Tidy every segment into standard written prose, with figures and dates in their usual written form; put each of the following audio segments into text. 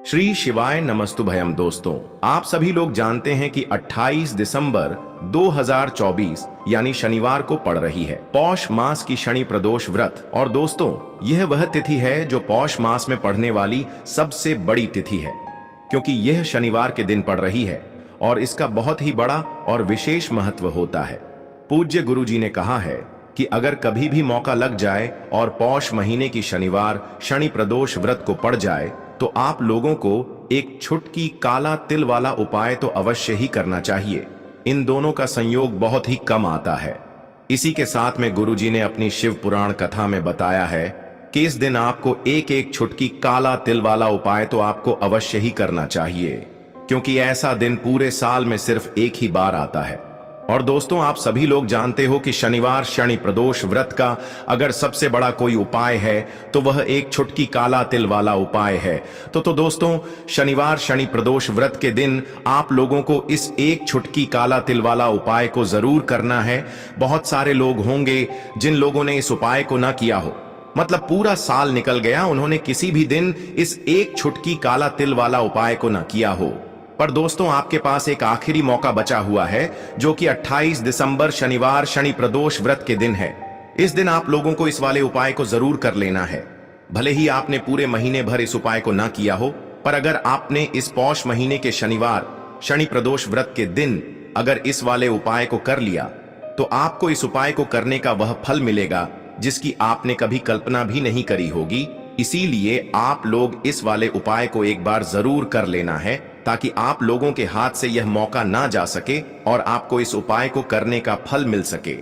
श्री शिवाय नमस्तुभयम। दोस्तों, आप सभी लोग जानते हैं कि 28 दिसंबर 2024 यानी शनिवार को पड़ रही है पौष मास की शनि प्रदोष व्रत। और दोस्तों, यह वह तिथि है जो पौष मास में पड़ने वाली सबसे बड़ी तिथि है, क्योंकि यह शनिवार के दिन पड़ रही है और इसका बहुत ही बड़ा और विशेष महत्व होता है। पूज्य गुरु जी ने कहा है कि अगर कभी भी मौका लग जाए और पौष महीने की शनिवार शनि प्रदोष व्रत को पड़ जाए तो आप लोगों को एक छुटकी काला तिल वाला उपाय तो अवश्य ही करना चाहिए। इन दोनों का संयोग बहुत ही कम आता है। इसी के साथ में गुरुजी ने अपनी शिव पुराण कथा में बताया है कि इस दिन आपको एक एक छुटकी काला तिल वाला उपाय तो आपको अवश्य ही करना चाहिए, क्योंकि ऐसा दिन पूरे साल में सिर्फ एक ही बार आता है। और दोस्तों, आप सभी लोग जानते हो कि शनिवार शनि प्रदोष व्रत का अगर सबसे बड़ा कोई उपाय है तो वह एक छुटकी काला तिल वाला उपाय है। तो दोस्तों, शनिवार शनि प्रदोष व्रत के दिन आप लोगों को इस एक छुटकी काला तिल वाला उपाय को जरूर करना है। बहुत सारे लोग होंगे जिन लोगों ने इस उपाय को ना किया हो, मतलब पूरा साल निकल गया, उन्होंने किसी भी दिन इस एक छुटकी काला तिल वाला उपाय को ना किया हो। पर दोस्तों, आपके पास एक आखिरी मौका बचा हुआ है, जो कि 28 दिसंबर शनिवार शनि प्रदोष व्रत के दिन है। इस दिन आप लोगों को इस वाले उपाय को जरूर कर लेना है। भले ही आपने पूरे महीने भर इस उपाय को ना किया हो, पर अगर आपने इस पौष महीने के शनिवार शनि प्रदोष व्रत के दिन अगर इस वाले उपाय को कर लिया तो आपको इस उपाय को करने का वह फल मिलेगा जिसकी आपने कभी कल्पना भी नहीं करी होगी। इसीलिए आप लोग इस वाले उपाय को एक बार जरूर कर लेना है, ताकि आप लोगों के हाथ से यह मौका ना जा सके और आपको इस उपाय को करने का फल मिल सके।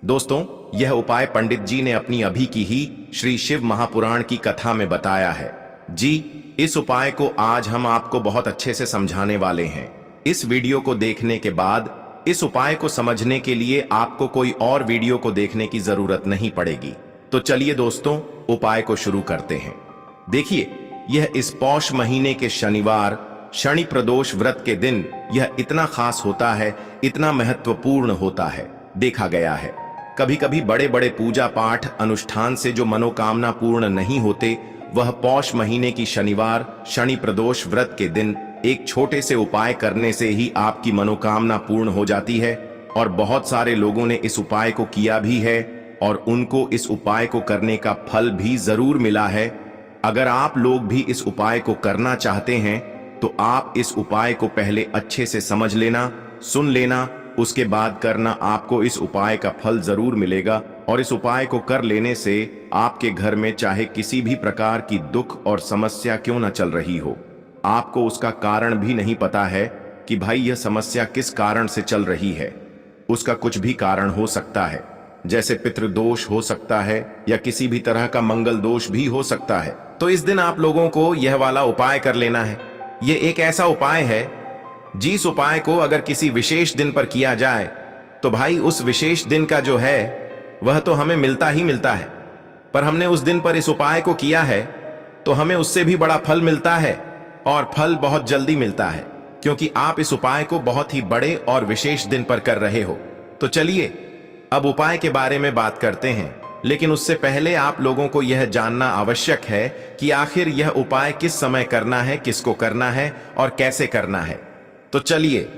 दोस्तों, यह उपाय पंडित जी ने अपनी अभी की ही श्री शिव महापुराण की कथा में बताया है। जी, इस उपाय को आज हम आपको बहुत अच्छे से समझाने वाले हैं। इस वीडियो को देखने के बाद इस उपाय को समझने के लिए आपको कोई और वीडियो को देखने की जरूरत नहीं पड़ेगी। तो चलिए दोस्तों, उपाय को शुरू करते हैं। देखिए, यह इस पौष महीने के शनिवार शनि प्रदोष व्रत के दिन यह इतना खास होता है, इतना महत्वपूर्ण होता है। देखा गया है कभी कभी बड़े बड़े पूजा पाठ अनुष्ठान से जो मनोकामना पूर्ण नहीं होते, वह पौष महीने की शनिवार शनि प्रदोष व्रत के दिन एक छोटे से उपाय करने से ही आपकी मनोकामना पूर्ण हो जाती है। और बहुत सारे लोगों ने इस उपाय को किया भी है और उनको इस उपाय को करने का फल भी जरूर मिला है। अगर आप लोग भी इस उपाय को करना चाहते हैं तो आप इस उपाय को पहले अच्छे से समझ लेना, सुन लेना, उसके बाद करना। आपको इस उपाय का फल जरूर मिलेगा और इस उपाय को कर लेने से आपके घर में चाहे किसी भी प्रकार की दुख और समस्या क्यों न चल रही हो, आपको उसका कारण भी नहीं पता है कि भाई यह समस्या किस कारण से चल रही है। उसका कुछ भी कारण हो सकता है, जैसे पितृदोष हो सकता है या किसी भी तरह का मंगल दोष भी हो सकता है। तो इस दिन आप लोगों को यह वाला उपाय कर लेना है। ये एक ऐसा उपाय है जिस उपाय को अगर किसी विशेष दिन पर किया जाए तो भाई उस विशेष दिन का जो है वह तो हमें मिलता ही मिलता है, पर हमने उस दिन पर इस उपाय को किया है तो हमें उससे भी बड़ा फल मिलता है, और फल बहुत जल्दी मिलता है, क्योंकि आप इस उपाय को बहुत ही बड़े और विशेष दिन पर कर रहे हो। तो चलिए अब उपाय के बारे में बात करते हैं, लेकिन उससे पहले आप लोगों को यह जानना आवश्यक है कि आखिर यह उपाय किस समय करना है, किसको करना है और कैसे करना है। तो चलिए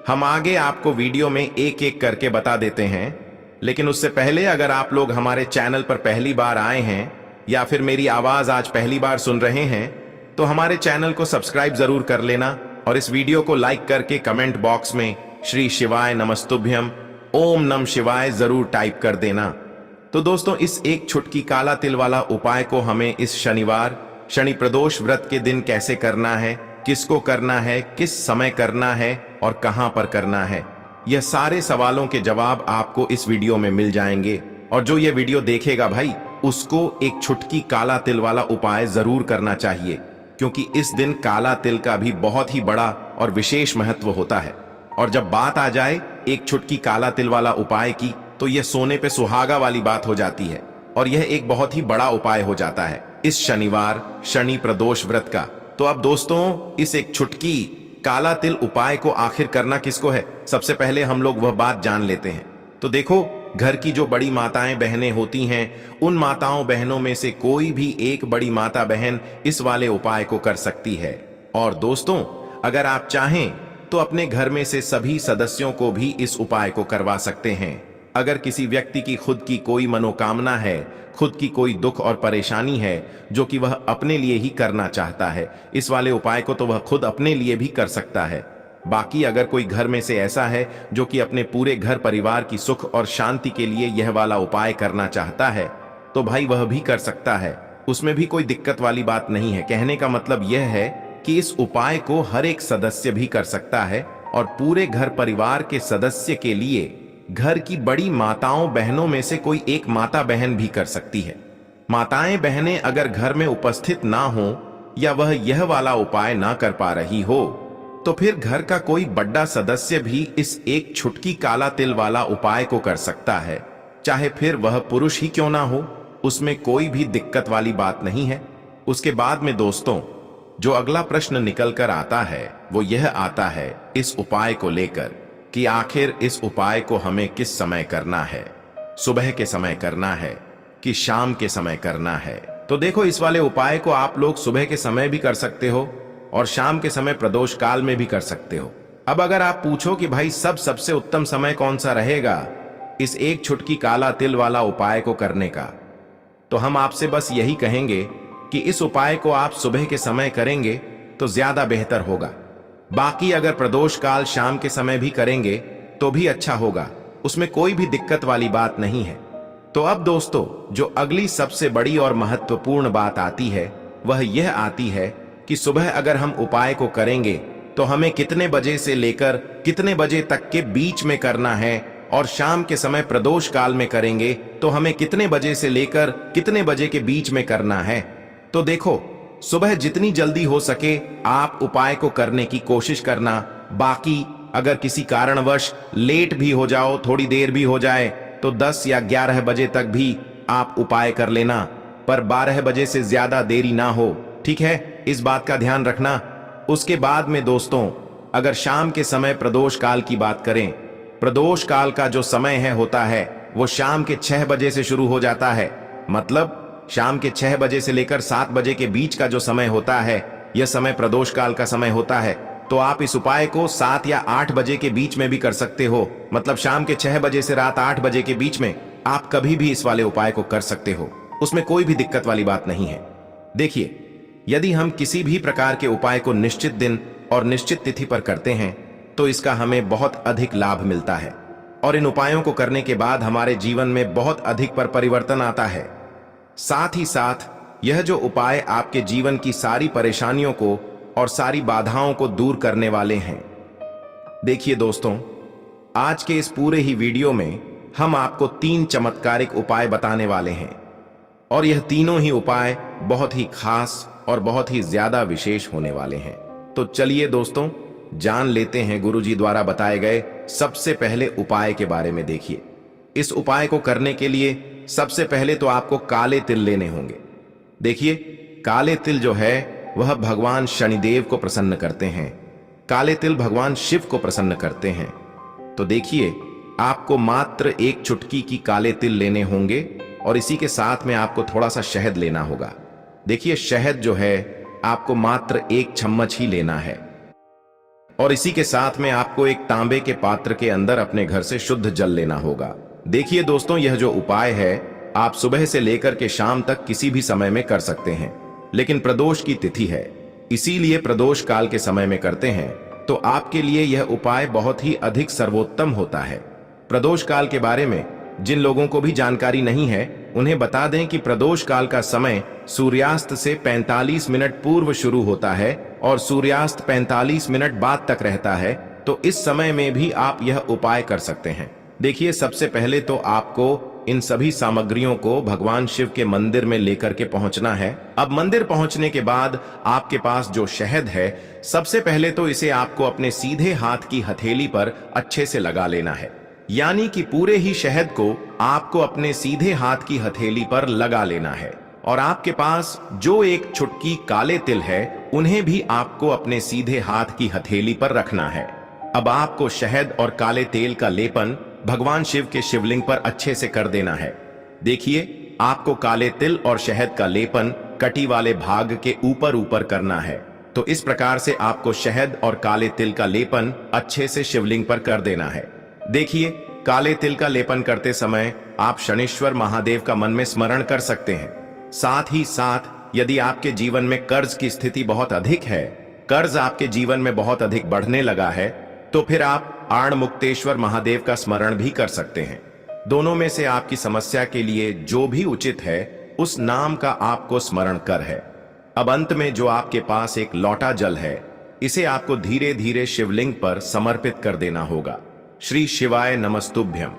हम आगे आपको वीडियो में एक एक करके बता देते हैं। लेकिन उससे पहले अगर आप लोग हमारे चैनल पर पहली बार आए हैं या फिर मेरी आवाज आज पहली बार सुन रहे हैं तो हमारे चैनल को सब्सक्राइब जरूर कर लेना और इस वीडियो को लाइक करके कमेंट बॉक्स में श्री शिवाय नमस्तुभ्यम ओम नम शिवाय जरूर टाइप कर देना। तो दोस्तों, इस एक छुटकी काला तिल वाला उपाय को हमें इस शनिवार शनि प्रदोष व्रत के दिन कैसे करना है, किसको करना है, किस समय करना है और कहां पर करना है, यह सारे सवालों के जवाब आपको इस वीडियो में मिल जाएंगे। और जो ये वीडियो देखेगा भाई, उसको एक छुटकी काला तिल वाला उपाय जरूर करना चाहिए, क्योंकि इस दिन काला तिल का भी बहुत ही बड़ा और विशेष महत्व होता है। और जब बात आ जाए एक छुटकी काला तिल वाला उपाय की, तो यह सोने पे सुहागा वाली बात हो जाती है और यह एक बहुत ही बड़ा उपाय हो जाता है इस शनिवार शनि प्रदोष व्रत का। तो अब दोस्तों, इस एक छुटकी काला तिल उपाय को आखिर करना किसको है, सबसे पहले हम लोग वह बात जान लेते हैं। तो देखो, घर की जो बड़ी माताएं बहनें होती हैं, उन माताओं बहनों में से कोई भी एक बड़ी माता बहन इस वाले उपाय को कर सकती है। और दोस्तों, अगर आप चाहें तो अपने घर में से सभी सदस्यों को भी इस उपाय को करवा सकते हैं। अगर किसी व्यक्ति की खुद की कोई मनोकामना है, खुद की कोई दुख और परेशानी है जो कि वह अपने लिए ही करना चाहता है, इस वाले उपाय को तो वह खुद अपने लिए भी कर सकता है। बाकी अगर कोई घर में से ऐसा है जो कि अपने पूरे घर परिवार की सुख और शांति के लिए यह वाला उपाय करना चाहता है, तो भाई वह भी कर सकता है। उसमें भी कोई दिक्कत वाली बात नहीं है। कहने का मतलब यह है कि इस उपाय को हर एक सदस्य भी कर सकता है और पूरे घर परिवार के सदस्य के लिए घर की बड़ी माताओं बहनों में से कोई एक माता बहन भी कर सकती है। माताएं बहनें अगर घर में उपस्थित ना हो या वह यह वाला उपाय ना कर पा रही हो, तो फिर घर का कोई बड़ा सदस्य भी इस एक छुटकी काला तिल वाला उपाय को कर सकता है, चाहे फिर वह पुरुष ही क्यों ना हो। उसमें कोई भी दिक्कत वाली बात नहीं है। उसके बाद में दोस्तों, जो अगला प्रश्न निकल कर आता है वो यह आता है इस उपाय को लेकर कि आखिर इस उपाय को हमें किस समय करना है, सुबह के समय करना है कि शाम के समय करना है। तो देखो, इस वाले उपाय को आप लोग सुबह के समय भी कर सकते हो और शाम के समय प्रदोष काल में भी कर सकते हो। अब अगर आप पूछो कि भाई सबसे उत्तम समय कौन सा रहेगा इस एक छुटकी काला तिल वाला उपाय को करने का, तो हम आपसे बस यही कहेंगे कि इस उपाय को आप सुबह के समय करेंगे तो ज्यादा बेहतर होगा। बाकी अगर प्रदोष काल शाम के समय भी करेंगे तो भी अच्छा होगा, उसमें कोई भी दिक्कत वाली बात नहीं है। तो अब दोस्तों, जो अगली सबसे बड़ी और महत्वपूर्ण बात आती है वह यह आती है कि सुबह अगर हम उपाय को करेंगे तो हमें कितने बजे से लेकर कितने बजे तक के बीच में करना है, और शाम के समय प्रदोष काल में करेंगे तो हमें कितने बजे से लेकर कितने बजे के बीच में करना है। तो देखो, सुबह जितनी जल्दी हो सके आप उपाय को करने की कोशिश करना। बाकी अगर किसी कारणवश लेट भी हो जाओ, थोड़ी देर भी हो जाए, तो 10 या 11 बजे तक भी आप उपाय कर लेना, पर 12 बजे से ज्यादा देरी ना हो, ठीक है? इस बात का ध्यान रखना। उसके बाद में दोस्तों, अगर शाम के समय प्रदोष काल की बात करें, प्रदोष काल का जो समय होता है वो शाम के 6 बजे से शुरू हो जाता है। मतलब शाम के 6 बजे से लेकर 7 बजे के बीच का जो समय होता है, यह समय प्रदोष काल का समय होता है। तो आप इस उपाय को 7 या 8 बजे के बीच में भी कर सकते हो। मतलब शाम के 6 बजे से रात 8 बजे के बीच में आप कभी भी इस वाले उपाय को कर सकते हो, उसमें कोई भी दिक्कत वाली बात नहीं है। देखिए, यदि हम किसी भी प्रकार के उपाय को निश्चित दिन और निश्चित तिथि पर करते हैं तो इसका हमें बहुत अधिक लाभ मिलता है, और इन उपायों को करने के बाद हमारे जीवन में बहुत अधिक परिवर्तन आता है। साथ ही साथ यह जो उपाय आपके जीवन की सारी परेशानियों को और सारी बाधाओं को दूर करने वाले हैं। देखिए दोस्तों, आज के इस पूरे ही वीडियो में हम आपको 3 चमत्कारिक उपाय बताने वाले हैं, और यह तीनों ही उपाय बहुत ही खास और बहुत ही ज्यादा विशेष होने वाले हैं। तो चलिए दोस्तों, जान लेते हैं गुरुजी द्वारा बताए गए सबसे पहले उपाय के बारे में। देखिए, इस उपाय को करने के लिए सबसे पहले तो आपको काले तिल लेने होंगे। देखिए, काले तिल जो है वह भगवान शनिदेव को प्रसन्न करते हैं। काले तिल भगवान शिव को प्रसन्न करते हैं। तो देखिए, आपको मात्र 1 चुटकी की काले तिल लेने होंगे, और इसी के साथ में आपको थोड़ा सा शहद लेना होगा। देखिए, शहद जो है आपको मात्र 1 चम्मच ही लेना है, और इसी के साथ में आपको एक तांबे के पात्र के अंदर अपने घर से शुद्ध जल लेना होगा। देखिए दोस्तों, यह जो उपाय है आप सुबह से लेकर के शाम तक किसी भी समय में कर सकते हैं, लेकिन प्रदोष की तिथि है, इसीलिए प्रदोष काल के समय में करते हैं। तो आपके लिए यह उपाय बहुत ही अधिक सर्वोत्तम होता है। प्रदोष काल के बारे में जिन लोगों को भी जानकारी नहीं है, उन्हें बता दें कि प्रदोष काल का समय सूर्यास्त से 45 मिनट पूर्व शुरू होता है और सूर्यास्त 45 मिनट बाद तक रहता है। तो इस समय में भी आप यह उपाय कर सकते हैं। देखिए, सबसे पहले तो आपको इन सभी सामग्रियों को भगवान शिव के मंदिर में लेकर के पहुंचना है। अब मंदिर पहुंचने के बाद आपके पास जो शहद है, सबसे पहले तो इसे आपको अपने सीधे हाथ की हथेली पर अच्छे से लगा लेना है। यानी कि पूरे ही शहद को आपको अपने सीधे हाथ की हथेली पर लगा लेना है, और आपके पास जो 1 चुटकी काले तिल है उन्हें भी आपको अपने सीधे हाथ की हथेली पर रखना है। अब आपको शहद और काले तेल का लेपन भगवान शिव के शिवलिंग पर अच्छे से कर देना है। देखिए, आपको काले तिल और शहद का लेपन कटी वाले भाग के ऊपर ऊपर करना है। तो इस प्रकार से आपको शहद और काले तिल का लेपन अच्छे से शिवलिंग पर कर देना है। देखिए, काले तिल का लेपन करते समय आप शनेश्वर महादेव का मन में स्मरण कर सकते हैं। साथ ही साथ यदि आपके जीवन में कर्ज की स्थिति बहुत अधिक है, कर्ज आपके जीवन में बहुत अधिक बढ़ने लगा है, तो फिर आप आण मुक्तेश्वर महादेव का स्मरण भी कर सकते हैं। दोनों में से आपकी समस्या के लिए जो भी उचित है उस नाम का आपको स्मरण कर है। अब अंत में जो आपके पास एक लौटा जल है, इसे आपको धीरे धीरे शिवलिंग पर समर्पित कर देना होगा। श्री शिवाय नमस्तुभ्यम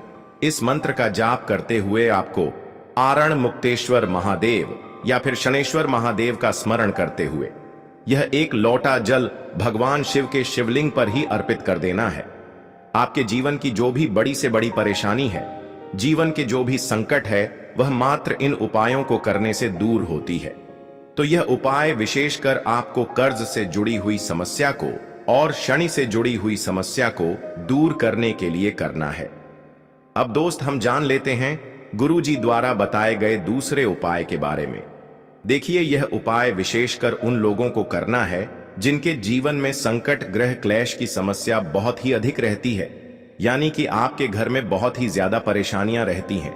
इस मंत्र का जाप करते हुए आपको आरण मुक्तेश्वर महादेव या फिर शनेश्वर महादेव का स्मरण करते हुए यह एक लौटा जल भगवान शिव के शिवलिंग पर ही अर्पित कर देना है। आपके जीवन की जो भी बड़ी से बड़ी परेशानी है, जीवन के जो भी संकट है, वह मात्र इन उपायों को करने से दूर होती है। तो यह उपाय विशेषकर आपको कर्ज से जुड़ी हुई समस्या को और शनि से जुड़ी हुई समस्या को दूर करने के लिए करना है। अब दोस्त, हम जान लेते हैं गुरुजी द्वारा बताए गए दूसरे उपाय के बारे में। देखिए, यह उपाय विशेषकर उन लोगों को करना है जिनके जीवन में संकट, ग्रह क्लेश की समस्या बहुत ही अधिक रहती है, यानी कि आपके घर में बहुत ही ज्यादा परेशानियां रहती हैं।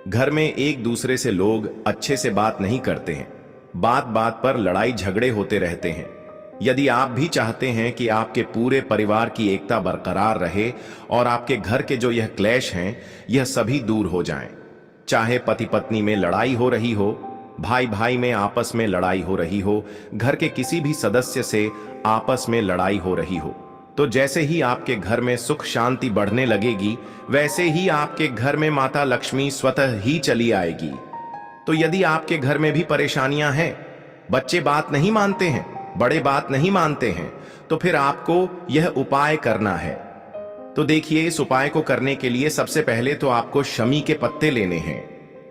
घर में एक दूसरे से लोग अच्छे से बात नहीं करते हैं, बात बात पर लड़ाई झगड़े होते रहते हैं। यदि आप भी चाहते हैं कि आपके पूरे परिवार की एकता बरकरार रहे और आपके घर के जो यह क्लेश हैं, यह सभी दूर हो जाएं, चाहे पति पत्नी में लड़ाई हो रही हो, भाई भाई में आपस में लड़ाई हो रही हो, घर के किसी भी सदस्य से आपस में लड़ाई हो रही हो, तो जैसे ही आपके घर में सुख शांति बढ़ने लगेगी, वैसे ही आपके घर में माता लक्ष्मी स्वतः ही चली आएगी। तो यदि आपके घर में भी परेशानियां हैं, बच्चे बात नहीं मानते हैं, बड़े बात नहीं मानते हैं, तो फिर आपको यह उपाय करना है। तो देखिए, इस उपाय को करने के लिए सबसे पहले तो आपको शमी के पत्ते लेने हैं।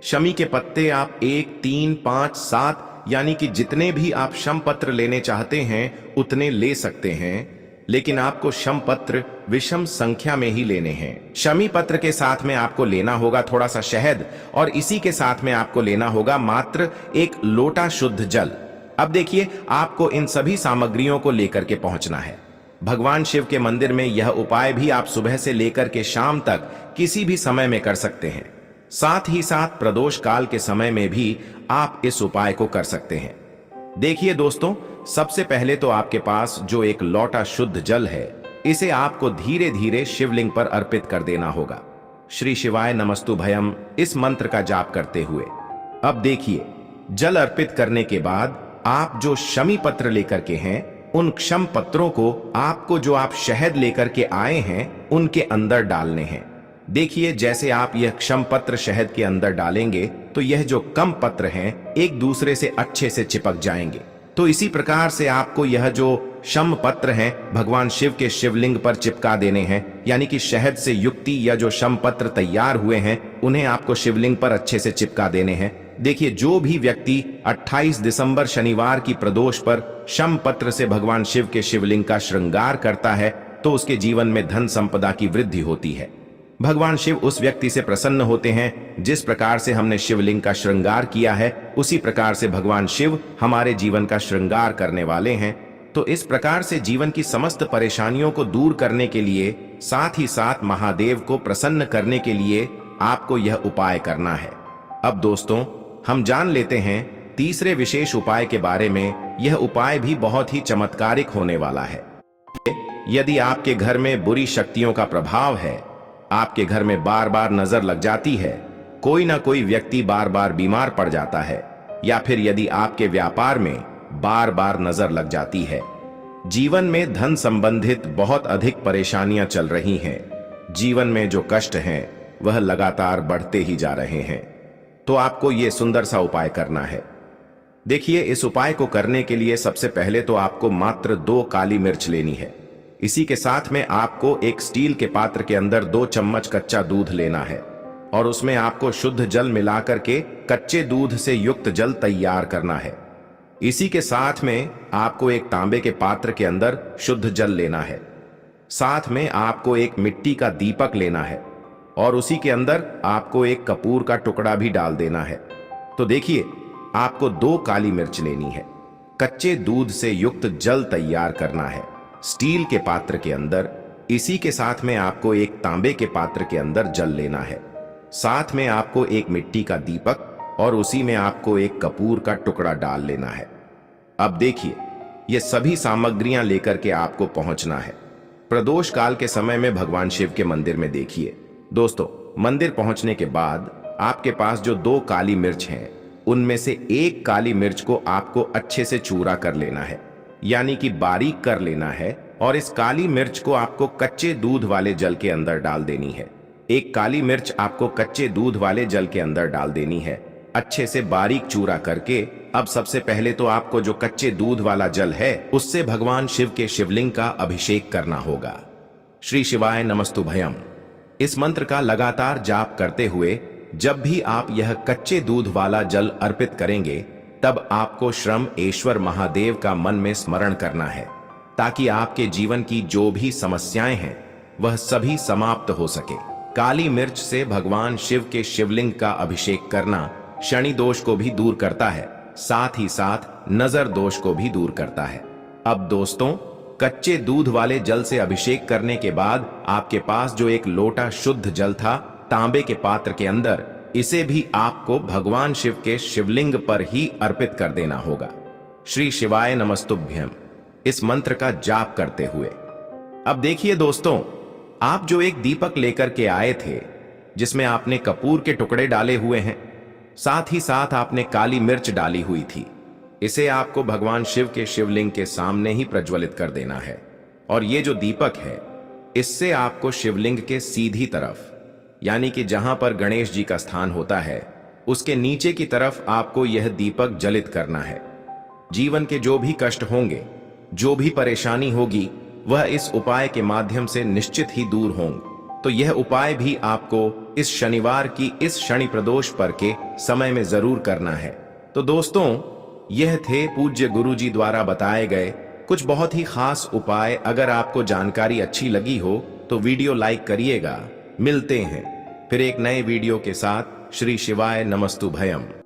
शमी के पत्ते आप 1, 3, 5, 7 यानी कि जितने भी आप शम पत्र लेने चाहते हैं उतने ले सकते हैं, लेकिन आपको शम पत्र विषम संख्या में ही लेने हैं। शमी पत्र के साथ में आपको लेना होगा थोड़ा सा शहद, और इसी के साथ में आपको लेना होगा मात्र एक लोटा शुद्ध जल। अब देखिए, आपको इन सभी सामग्रियों को लेकर के पहुंचना है। भगवान शिव के मंदिर में यह उपाय भी आप सुबह से लेकर के शाम तक किसी भी समय में कर सकते हैं। साथ ही साथ प्रदोष काल के समय में भी आप इस उपाय को कर सकते हैं। देखिए दोस्तों, सबसे पहले तो आपके पास जो एक लौटा शुद्ध जल है, इसे आपको धीरे धीरे शिवलिंग पर अर्पित कर देना होगा। श्री शिवाय नमस्तुभयम इस मंत्र का जाप करते हुए। अब देखिए, जल अर्पित करने के बाद आप जो शमी पत्र लेकर के हैं, उन क्षम पत्रों को आपको जो आप शहद लेकर के आए हैं उनके अंदर डालने हैं। देखिए, जैसे आप यह क्षम पत्र शहद के अंदर डालेंगे तो यह जो कम पत्र हैं एक दूसरे से अच्छे से चिपक जाएंगे। तो इसी प्रकार से आपको यह जो शम पत्र हैं भगवान शिव के शिवलिंग पर चिपका देने हैं, यानी कि शहद से युक्ति या जो शम पत्र तैयार हुए हैं उन्हें आपको शिवलिंग पर अच्छे से चिपका देने हैं। देखिए, जो भी व्यक्ति 28 दिसंबर शनिवार की प्रदोष पर शम पत्र से भगवान शिव के शिवलिंग का श्रृंगार करता है तो उसके जीवन में धन संपदा की वृद्धि होती है। भगवान शिव उस व्यक्ति से प्रसन्न होते हैं। जिस प्रकार से हमने शिवलिंग का श्रृंगार किया है, उसी प्रकार से भगवान शिव हमारे जीवन का श्रृंगार करने वाले हैं। तो इस प्रकार से जीवन की समस्त परेशानियों को दूर करने के लिए, साथ ही साथ महादेव को प्रसन्न करने के लिए आपको यह उपाय करना है। अब दोस्तों, हम जान लेते हैं तीसरे विशेष उपाय के बारे में। यह उपाय भी बहुत ही चमत्कारिक होने वाला है। यदि आपके घर में बुरी शक्तियों का प्रभाव है, आपके घर में बार बार नजर लग जाती है, कोई ना कोई व्यक्ति बार बार बीमार पड़ जाता है, या फिर यदि आपके व्यापार में बार बार नजर लग जाती है, जीवन में धन संबंधित बहुत अधिक परेशानियां चल रही हैं, जीवन में जो कष्ट हैं वह लगातार बढ़ते ही जा रहे हैं, तो आपको यह सुंदर सा उपाय करना है। देखिए, इस उपाय को करने के लिए सबसे पहले तो आपको मात्र 2 काली मिर्च लेनी है। इसी के साथ में आपको एक स्टील के पात्र के अंदर 2 चम्मच कच्चा दूध लेना है, और उसमें आपको शुद्ध जल मिलाकर के कच्चे दूध से युक्त जल तैयार करना है। इसी के साथ में आपको एक तांबे के पात्र के अंदर शुद्ध जल लेना है। साथ में आपको एक मिट्टी का दीपक लेना है, और उसी के अंदर आपको एक कपूर का टुकड़ा भी डाल देना है। तो देखिए, आपको 2 काली मिर्च लेनी है। कच्चे दूध से युक्त जल तैयार करना है स्टील के पात्र के अंदर। इसी के साथ में आपको एक तांबे के पात्र के अंदर जल लेना है। साथ में आपको एक मिट्टी का दीपक और उसी में आपको एक कपूर का टुकड़ा डाल लेना है। अब देखिए, ये सभी सामग्रियां लेकर के आपको पहुंचना है प्रदोष काल के समय में भगवान शिव के मंदिर में। देखिए दोस्तों, मंदिर पहुंचने के बाद आपके पास जो 2 काली मिर्च हैं, उनमें से एक काली मिर्च को आपको अच्छे से चूरा कर लेना है, यानी कि बारीक कर लेना है। और इस काली मिर्च को आपको कच्चे दूध वाले जल के अंदर डाल देनी है। एक काली मिर्च आपको कच्चे दूध वाले जल के अंदर डाल देनी है, अच्छे से बारीक चूरा करके। अब सबसे पहले तो आपको जो कच्चे दूध वाला जल है, उससे भगवान शिव के शिवलिंग का अभिषेक करना होगा। श्री शिवाय नमस्तुभयम इस मंत्र का लगातार जाप करते हुए जब भी आप यह कच्चे दूध वाला जल अर्पित करेंगे, तब आपको श्रम ईश्वर महादेव का मन में स्मरण करना है, ताकि आपके जीवन की जो भी समस्याएं हैं वह सभी समाप्त हो सके। काली मिर्च से भगवान शिव के शिवलिंग का अभिषेक करना शनि दोष को भी दूर करता है, साथ ही साथ नजर दोष को भी दूर करता है। अब दोस्तों, कच्चे दूध वाले जल से अभिषेक करने के बाद आपके पास जो एक लोटा शुद्ध जल था तांबे के पात्र के अंदर, इसे भी आपको भगवान शिव के शिवलिंग पर ही अर्पित कर देना होगा। श्री शिवाय नमस्तुभ्यम इस मंत्र का जाप करते हुए। अब देखिए दोस्तों, आप जो एक दीपक लेकर के आए थे, जिसमें आपने कपूर के टुकड़े डाले हुए हैं, साथ ही साथ आपने काली मिर्च डाली हुई थी, इसे आपको भगवान शिव के शिवलिंग के सामने ही प्रज्वलित कर देना है। और ये जो दीपक है, इससे आपको शिवलिंग के सीधी तरफ, यानी कि जहां पर गणेश जी का स्थान होता है, उसके नीचे की तरफ आपको यह दीपक जलित करना है। जीवन के जो भी कष्ट होंगे, जो भी परेशानी होगी, वह इस उपाय के माध्यम से निश्चित ही दूर होंगे। तो यह उपाय भी आपको इस शनिवार की इस शनि प्रदोष पर के समय में जरूर करना है। तो दोस्तों, यह थे पूज्य गुरुजी द्वारा बताए गए कुछ बहुत ही खास उपाय। अगर आपको जानकारी अच्छी लगी हो तो वीडियो लाइक करिएगा। मिलते हैं फिर एक नए वीडियो के साथ। श्री शिवाय नमस्तुभयम।